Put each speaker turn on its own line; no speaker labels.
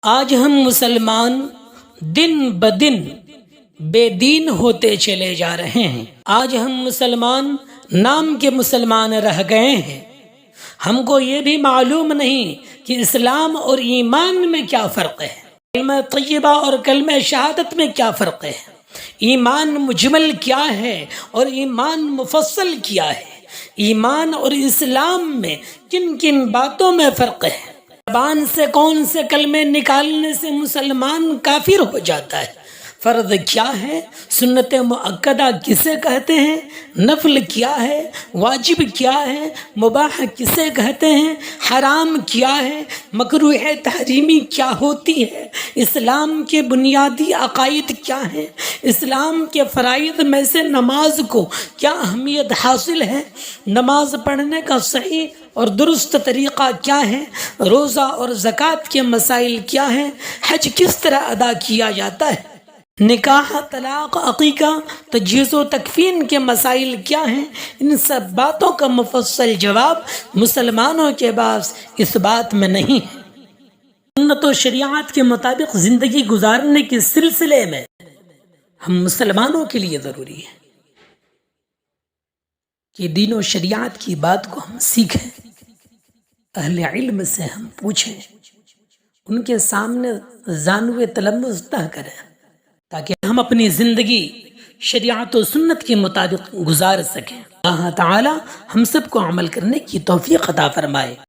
آج ہم مسلمان دن بدن بے دین ہوتے چلے جا رہے ہیں۔ آج ہم مسلمان نام کے مسلمان رہ گئے ہیں۔ ہم کو یہ بھی معلوم نہیں کہ اسلام اور ایمان میں کیا فرق ہے، کلمہ طیبہ اور کلمہ شہادت میں کیا فرق ہے، ایمان مجمل کیا ہے اور ایمان مفصل کیا ہے، ایمان اور اسلام میں کن کن باتوں میں فرق ہے، زبان سے کون سے کلمے نکالنے سے مسلمان کافر ہو جاتا ہے، فرض کیا ہے، سنت مؤکدہ کسے کہتے ہیں، نفل کیا ہے، واجب کیا ہے، مباح کسے کہتے ہیں، حرام کیا ہے، مکروہ تحریمی کیا ہوتی ہے، اسلام کے بنیادی عقائد کیا ہیں، اسلام کے فرائض میں سے نماز کو کیا اہمیت حاصل ہے، نماز پڑھنے کا صحیح اور درست طریقہ کیا ہے، روزہ اور زکوٰۃ کے مسائل کیا ہیں، حج کس طرح ادا کیا جاتا ہے، نکاح، طلاق، عقیقہ، تجہیز و تکفین کے مسائل کیا ہیں، ان سب باتوں کا مفصل جواب مسلمانوں کے پاس اس بات میں نہیں ہے۔ سنت و شریعت کے مطابق زندگی گزارنے کے سلسلے میں ہم مسلمانوں کے لیے ضروری ہے کہ دین و شریعت کی بات کو ہم سیکھیں، اہل علم سے ہم پوچھیں، ان کے سامنے زانو تلمذ طے کریں تاکہ ہم اپنی زندگی شریعت و سنت کے مطابق گزار سکیں۔ اللہ تعالی ہم سب کو عمل کرنے کی توفیق عطا فرمائے۔